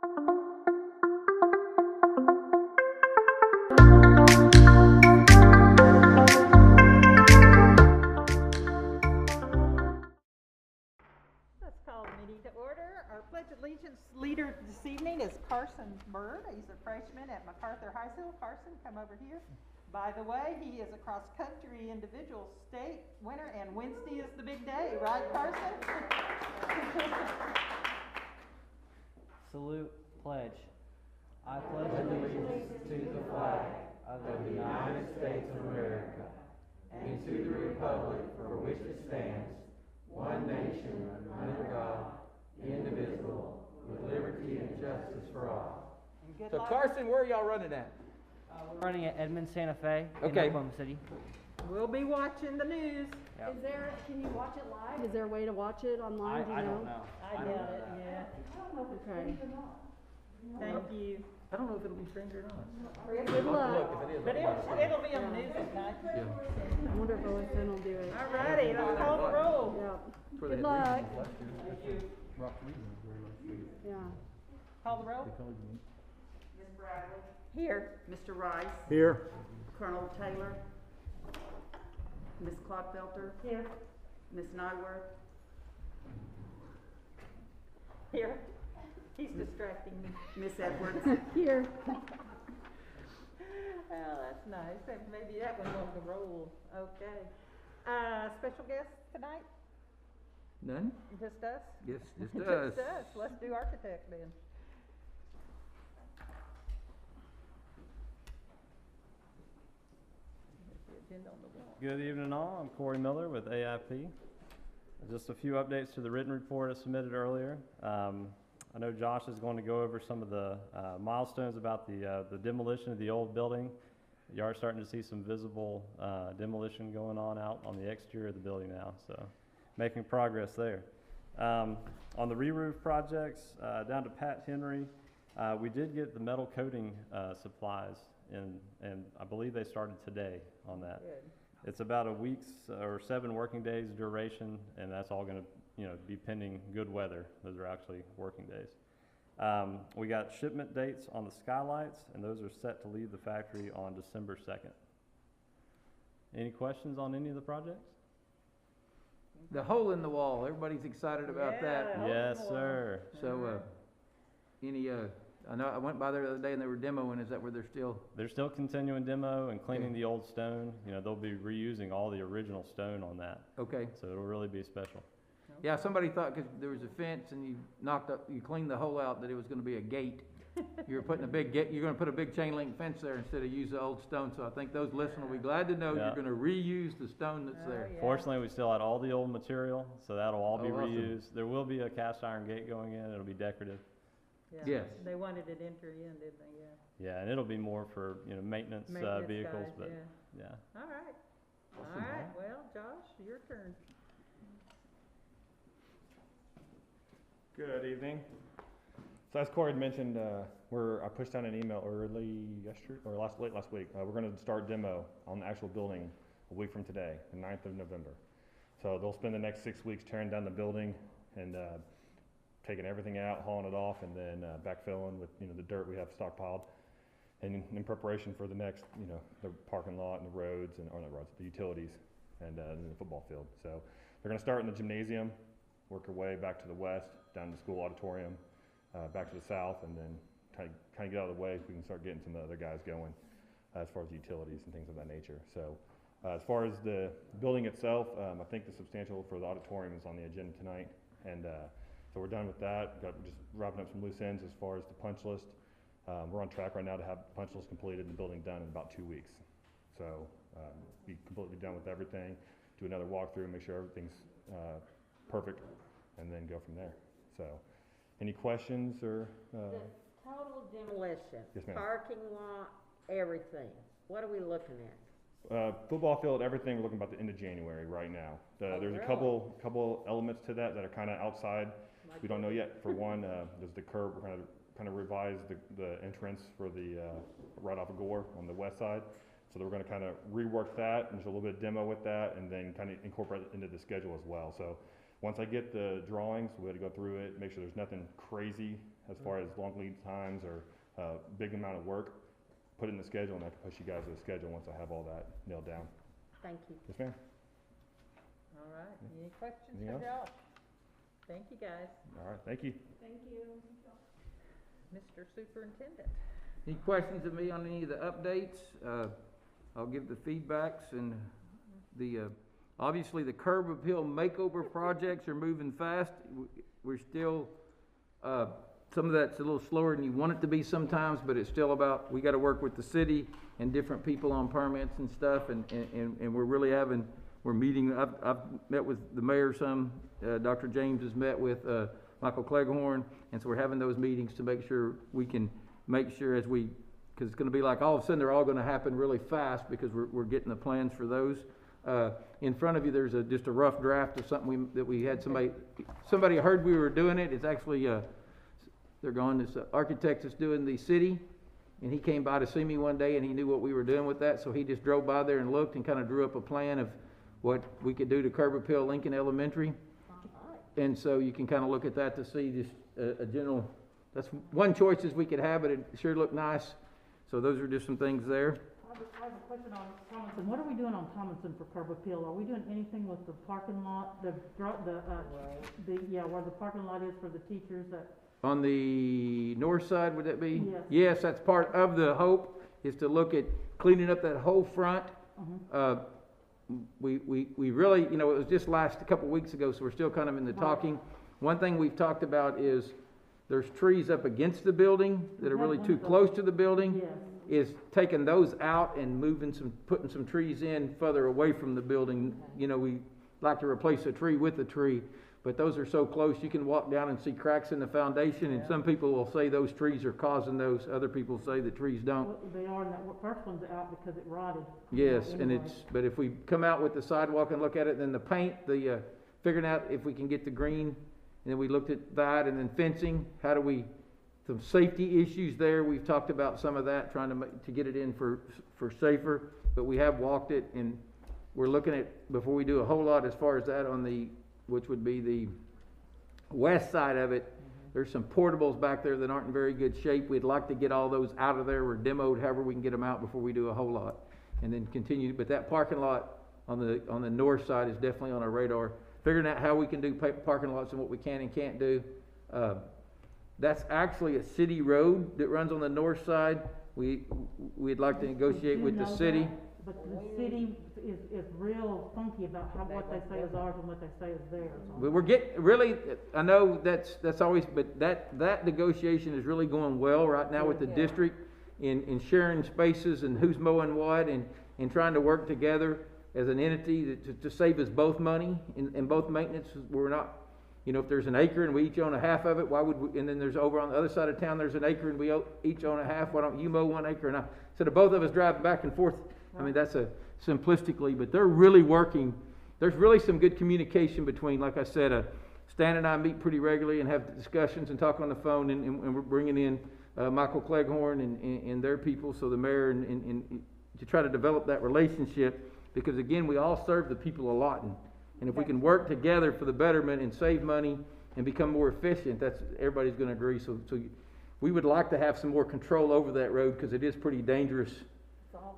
Let's call the meeting to order. Our Pledge of Allegiance leader this evening is Carson Bird. He's a freshman at MacArthur High School. Carson, come over here. By the way, he is a cross-country individual state winner, and Wednesday is the big day, right, Carson? Salute, pledge. I pledge allegiance to the flag of the United States of America and to the republic for which it stands, one nation, under God, indivisible, with liberty and justice for all. So Carson, where are y'all running at? We're running at Edmond Santa Fe in Okay. Oklahoma City. We'll be watching the news. Yep. Can you watch it live? Is there a way to watch it online? I don't know. I doubt it, yeah. Okay. Thank you. I don't know if it'll be streamed or not. Good luck. Look, if it is, But it'll be on the news at night. Yeah. I wonder if OSN will do it. All righty, let's call the roll. Yeah. where they Good had luck. regionals last year. Rock regionals very last year. Yeah. Call the roll. They colored me. Here. Mr. Rice, Here. Colonel Taylor, Ms. Clodfelter, Here. Ms. Nyworth, Here. He's distracting me. Ms. Edwards, Here. Oh, that's nice. Maybe that one won't roll. Okay. Special guests tonight? None? Just us? Yes, just Just us. us. Let's do architect then. Agenda on the wall. Good evening all, I'm Corey Miller with AIP. Just a few updates to the written report I submitted earlier. I know Josh is going to go over some of the milestones about the demolition of the old building. You are starting to see some visible demolition going on out on the exterior of the building now, so making progress there. On the re-roof projects, down to Pat Henry, we did get the metal coating supplies in, and I believe they started today on that. Good. It's about a week's or 7 working days duration, and that's all going to, be pending good weather. Those are actually working days. We got shipment dates on the skylights, and those are set to leave the factory on December 2nd. Any questions on any of the projects? The hole in the wall, everybody's excited about that. Yeah. Yes, sir. So, I know I went by there the other day and they were demoing. Is that where they're still? They're still continuing demo and cleaning the old stone. They'll be reusing all the original stone on that, Okay. so it'll really be special. Yeah, somebody thought because there was a fence and you cleaned the hole out that it was going to be a gate. You were putting a big gate. You're going to put a big chain link fence there instead of use the old stone. So I think those listeners will be glad to know Yeah. you're going to reuse the stone that's there. Yeah. Fortunately, we still had all the old material, so that'll all be Oh, awesome. reused. There will be a cast iron gate going in. It'll be decorative. Yeah. Yes. They wanted it entered in, didn't they? Yeah. Yeah, and it'll be more for maintenance, Maintenance vehicles, guys, but yeah. yeah. All right. Awesome. All right. Well, Josh, your turn. Good evening. So as Corey had mentioned, I pushed out an email early yesterday, or late last week. We're going to start demo on the actual building a week from today, the 9th of November. So they'll spend the next 6 weeks tearing down the building and taking everything out, hauling it off, and then backfilling with the dirt we have stockpiled, and in preparation for the next, the parking lot and the roads and the utilities and the football field. So they're going to start in the gymnasium, work our way back to the west, down to the school auditorium, back to the south, and then kind of get out of the way so we can start getting some of the other guys going as far as utilities and things of that nature. So as far as the building itself, I think the substantial for the auditorium is on the agenda tonight, and so we're done with that. We're just wrapping up some loose ends as far as the punch list. We're on track right now to have the punch list completed and the building done in about 2 weeks. So be completely done with everything, do another walkthrough, make sure everything's perfect, and then go from there. So any questions or? The total demolition, Yes, ma'am. parking lot, everything. What are we looking at? Football field, everything, we're looking about the end of January right now. There's really? a couple elements to that are kind of outside. We don't know yet. For one, there's the curb. We're kind of revise the entrance for the right off of Gore on the west side. So we're going to kind of rework that, and there's a little bit of demo with that, and then kind of incorporate it into the schedule as well. So once I get the drawings, we had to go through it, make sure there's nothing crazy as far as long lead times or big amount of work, put it in the schedule, and I can push you guys to the schedule once I have all that nailed down. Thank you. Yes, ma'am. All right, any questions Anything for else? Josh? Thank you, guys. All right, thank you. Mr. Superintendent. Any questions of me on any of the updates? I'll give the feedbacks and obviously the curb appeal makeover projects are moving fast. We're still, some of that's a little slower than you want it to be sometimes, but it's still about, we gotta work with the city and different people on permits and stuff, and we're really we're meeting, I've met with the mayor some, Dr. James has met with, Michael Cleghorn, and so we're having those meetings to make sure we can make sure because it's gonna be like all of a sudden they're all gonna happen really fast because we're getting the plans for those. In front of you, there's just a rough draft of something that we had somebody heard we were doing it. It's actually, they're going, this architect is doing the city, and he came by to see me one day and he knew what we were doing with that, so he just drove by there and looked and kind of drew up a plan of what we could do to curb appeal Lincoln Elementary. And so you can kind of look at that to see just a general, that's one choices we could have, but it sure looked nice. So those are just some things there. I have a question on Tomlinson. What are we doing on Tomlinson for curb appeal? Are we doing anything with the parking lot, where the parking lot is for the teachers that? On the north side, would that be? Yes. Yes, that's part of the hope, is to look at cleaning up that whole front. We really, it was just a couple weeks ago, so we're still kind of in the talking. One thing we've talked about is there's trees up against the building that are really too close to the building. Yes. Is taking those out and putting some trees in further away from the building. We like to replace a tree with a tree, but those are so close you can walk down and see cracks in the foundation, and some people will say those trees are causing those, other people say the trees don't. Well, they are, and that first one's out because it rotted. Yes, Anyway. but if we come out with the sidewalk and look at it, then the paint, figuring out if we can get the green, and then we looked at that, and then fencing, some safety issues there, we've talked about some of that, trying to get it in for safer, but we have walked it, and we're looking at, before we do a whole lot as far as that which would be the west side of it, there's some portables back there that aren't in very good shape. We'd like to get all those out of there or demoed, however we can get them out before we do a whole lot, and then continue. But that parking lot on the north side is definitely on our radar, figuring out how we can do parking lots and what we can and can't do. That's actually a city road that runs on the north side. We'd like to negotiate with the city. But the city is real funky about what they say is ours and what they say is theirs. We're really, I know that's always, but that negotiation is really going well right now with the district in sharing spaces and who's mowing what and trying to work together as an entity to save us both money and both maintenance. We're not, if there's an acre and we each own a half of it, why would we, and then there's over on the other side of town, there's an acre and we each own a half, why don't you mow 1 acre? And instead of both of us driving back and forth, I mean, that's simplistically, but they're really working. There's really some good communication between, like I said, Stan and I meet pretty regularly and have discussions and talk on the phone, and we're bringing in Michael Cleghorn and their people, so the mayor, and to try to develop that relationship, because again, we all serve the people of Lawton. And if we can work together for the betterment and save money and become more efficient, everybody's going to agree. So we would like to have some more control over that road because it is pretty dangerous.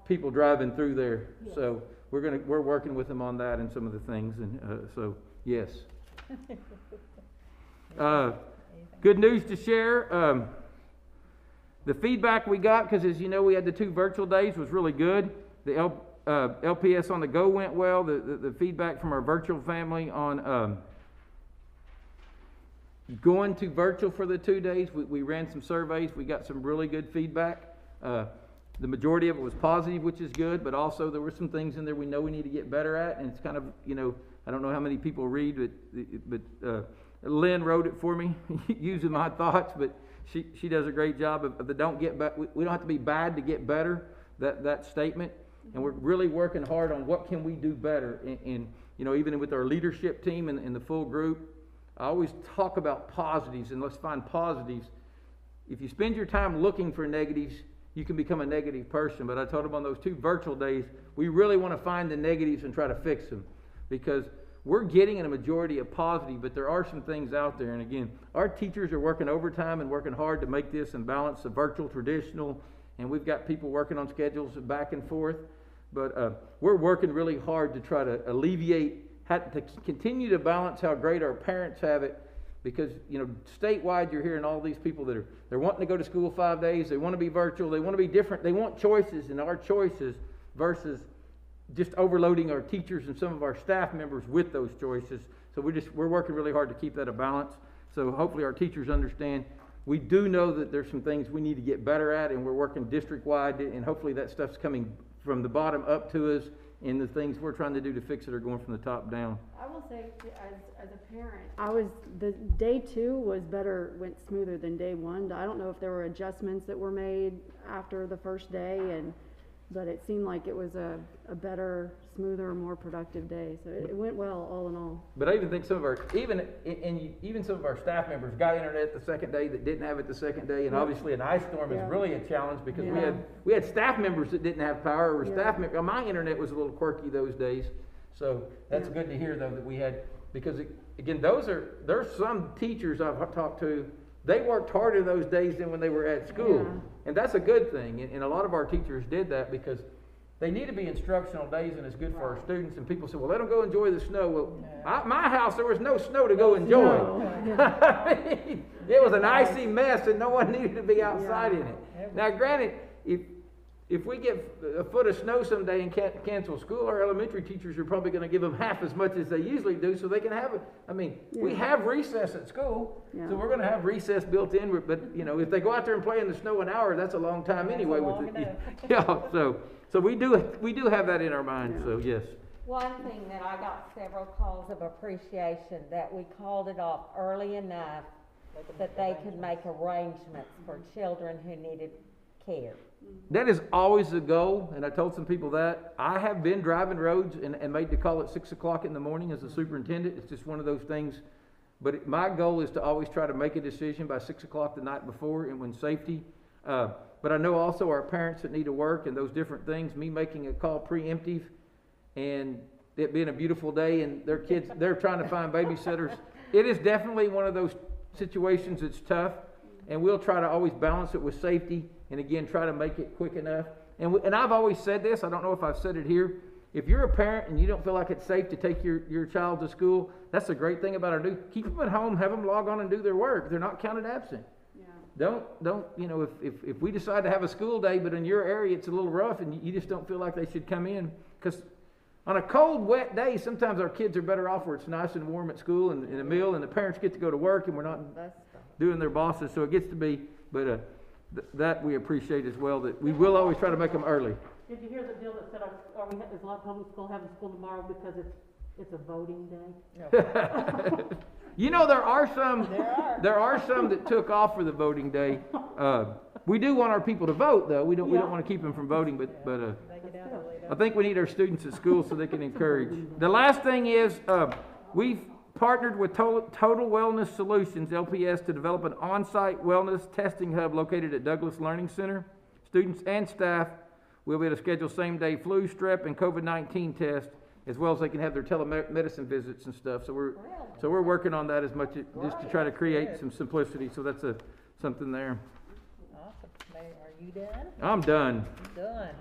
People driving through there. Yes. So we're working with them on that and some of the things. And so yes. Good news to share. The feedback we got, because as you know, we had the 2 virtual days, was really good. The LPS on the go went well. The feedback from our virtual family on going to virtual for the 2 days, we ran some surveys. We got some really good feedback. The majority of it was positive, which is good, but also there were some things in there we know we need to get better at, and it's kind of, I don't know how many people read, but Lynn wrote it for me using my thoughts, but she does a great job of the don't get better. We don't have to be bad to get better, that statement. And we're really working hard on what can we do better. And even with our leadership team and the full group, I always talk about positives, and let's find positives. If you spend your time looking for negatives, you can become a negative person. But I told them on those 2 virtual days, we really want to find the negatives and try to fix them. Because we're getting a majority of positive, but there are some things out there. And again, our teachers are working overtime and working hard to make this and balance the virtual, traditional, and we've got people working on schedules back and forth. But we're working really hard to try to alleviate, to continue to balance how great our parents have it. Because, you know, statewide, you're hearing all these people that they're wanting to go to school 5 days, they want to be virtual, they want to be different, they want choices, and our choices versus just overloading our teachers and some of our staff members with those choices. So we're working really hard to keep that a balance. So hopefully our teachers understand. We do know that there's some things we need to get better at, and we're working district-wide, and hopefully that stuff's coming from the bottom up to us, and the things we're trying to do to fix it are going from the top down. I will say, as a parent, the day 2 went smoother than day 1. I don't know if there were adjustments that were made after the first day, but it seemed like it was a better, smoother, more productive day. So it went well, all in all. But I even think some of our, even some of our staff members got internet the second day that didn't have it the second day, and obviously an ice storm is really a challenge because we had staff members that didn't have power, or staff members. My internet was a little quirky those days, so that's good to hear though that we had, because again, there's some teachers I've talked to. They worked harder those days than when they were at school, and that's a good thing. And a lot of our teachers did that because they need to be instructional days, and it's good for our students. And people say, well, let them go enjoy the snow. Well, my house, there was no snow to go enjoy. I mean, it was an icy mess, and no one needed to be outside in it. Now, granted, if we get a foot of snow someday and can't cancel school, our elementary teachers are probably going to give them half as much as they usually do so they can have it. I mean, we have recess at school, so we're going to have recess built in. But, you know, if they go out there and play in the snow an hour, that's a long time anyway. So we do have that in our mind, so yes. One thing that I got several calls of appreciation, that we called it off early enough that they could make arrangements for children who needed care. That is always the goal, and I told some people that. I have been driving roads and made the call at 6 o'clock in the morning as a superintendent. It's just one of those things. But my goal is to always try to make a decision by 6 o'clock the night before, and when safety. But I know also our parents that need to work and those different things, me making a call preemptive, and it being a beautiful day, and their kids, they're trying to find babysitters. It is definitely one of those situations that's tough, and we'll try to always balance it with safety. And again, try to make it quick enough. And I've always said this, I don't know if I've said it here. If you're a parent and you don't feel like it's safe to take your child to school, that's the great thing about our new. Keep them at home, have them log on and do their work. They're not counted absent. Don't, you know, if we decide to have a school day, but in your area it's a little rough and you just don't feel like they should come in. Because on a cold, wet day, sometimes our kids are better off where it's nice and warm at school and in a meal, and the parents get to go to work and we're not doing their bosses. So it gets to be, but that we appreciate as well, that we will always try to make them early. Did you hear the deal that said, is Lawton Public School having school tomorrow because it's a voting day? You know, there are some that took off for the voting day. We do want our people to vote, though. We don't want to keep them from voting, but I think we need our students at school so they can encourage. The last thing is, we've partnered with Total Wellness Solutions, LPS, to develop an on-site wellness testing hub located at Douglas Learning Center. Students and staff will be able to schedule same-day flu, strep, and COVID-19 tests, as well as they can have their telemedicine visits and stuff. So we're working on that as much just to try to create some simplicity. So that's something there. Awesome. Mayor, are you done? I'm done. Done.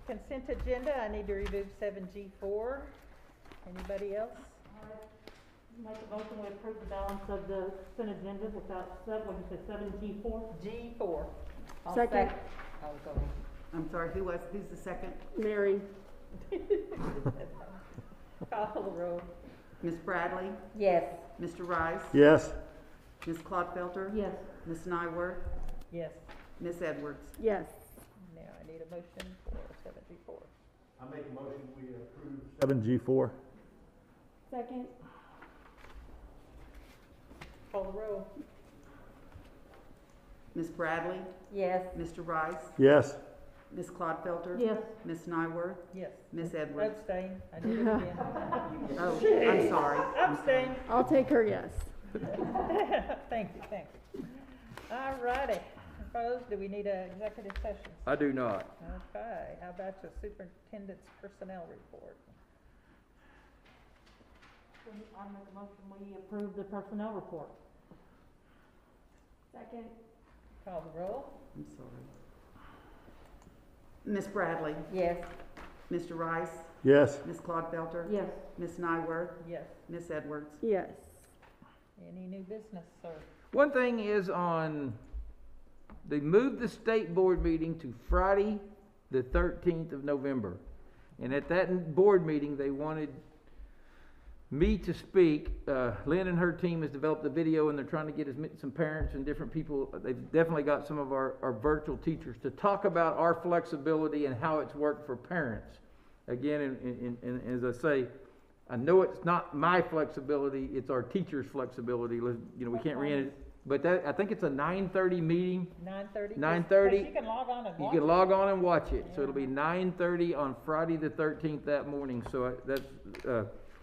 Consent agenda, I need to remove 7G4. Anybody else? Make a motion to approve the balance of the consent agenda without, what did you say, 7G4? G4. Second. Oh, go ahead. I'm sorry, who's the second? Mary. Call the roll. Ms. Bradley? Yes. Mr. Rice? Yes. Ms. Clodfelter? Yes. Ms. Nyworth? Yes. Ms. Edwards? Yes. Now I need a motion for 7G4. I make a motion we approve 7G4. Second. Call the roll. Ms. Bradley? Yes. Mr. Rice? Yes. Ms. Clodfelter? Yes. Ms. Nyworth? Yes. Ms. Edwards? Abstain. I did it again. Oh, I'm sorry. Abstain. I'll take her yes. Thank you. All righty. Opposed, do we need an executive session? I do not. Okay, how about your superintendent's personnel report? I make a motion, we approve the personnel report. Second. Call the roll? I'm sorry. Ms. Bradley? Yes. Mr. Rice? Yes. Ms. Clodfelter? Yes. Ms. Nyworth? Yes. Ms. Edwards? Yes. Any new business, sir? One thing is they moved the state board meeting to Friday, the 13th of November. And at that board meeting, they wanted me to speak. Lynn and her team has developed a video, and they're trying to get some parents and different people. They've definitely got some of our virtual teachers to talk about our flexibility and how it's worked for parents. Again, and as I say, I know it's not my flexibility, it's our teachers' flexibility. You know, we can't re-end it. But I think it's a 9:30 meeting. 9:30? 9:30. You can log on and watch You can it. log on and watch it. So Yeah. it'll be 9:30 on Friday the 13th that morning. So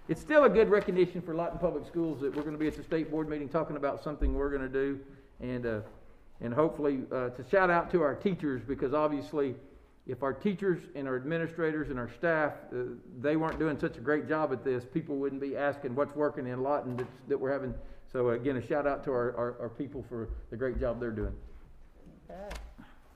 it's still a good recognition for Lawton Public Schools that we're going to be at the state board meeting talking about something we're going to do. And hopefully to shout out to our teachers, because obviously if our teachers and our administrators and our staff, they weren't doing such a great job at this, people wouldn't be asking what's working in Lawton that we're having. So again, a shout out to our people for the great job they're doing. Okay.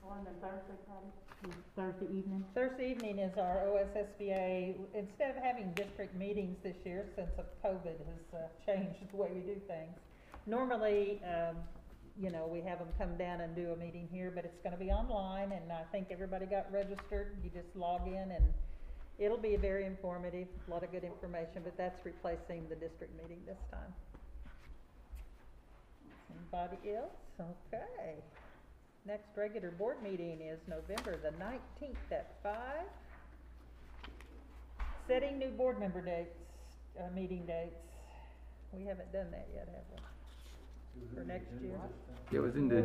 On the Thursday, Patty? Thursday evening? Thursday evening is our OSSBA, instead of having district meetings this year, since of COVID has changed the way we do things. Normally, you know, we have them come down and do a meeting here, but it's gonna be online, and I think everybody got registered. You just log in, and it'll be very informative, a lot of good information, but that's replacing the district meeting this time. Anybody else? Okay. Next regular board meeting is November the 19th at 5. Setting new board member dates, meeting dates. We haven't done that yet, have we? For next year? It was in the,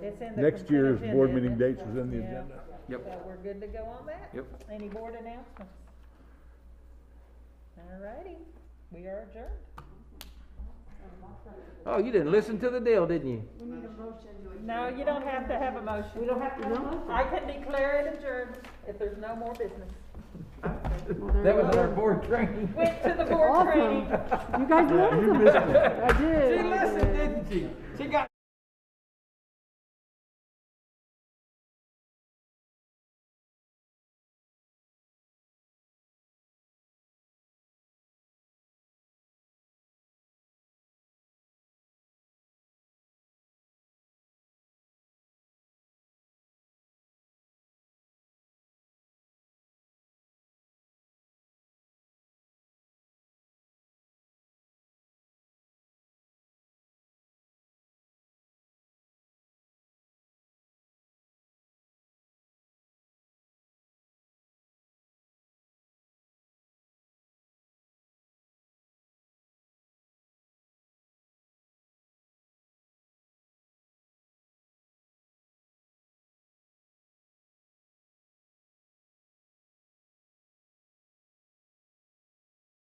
It's in the Next consent year's agenda, board isn't meeting it? dates was in the Yeah. agenda. Yep. So we're good to go on that? Yep. Any board announcements? All righty, we are adjourned. oh, you didn't listen to the deal, didn't you? We need a motion to. No, you don't have to have a motion. We don't have to have a motion. I can declare it adjourned if there's no more business. That was our board training. Went to the board Awesome. training. You guys learned something. I did. She I listened, did. didn't she? She got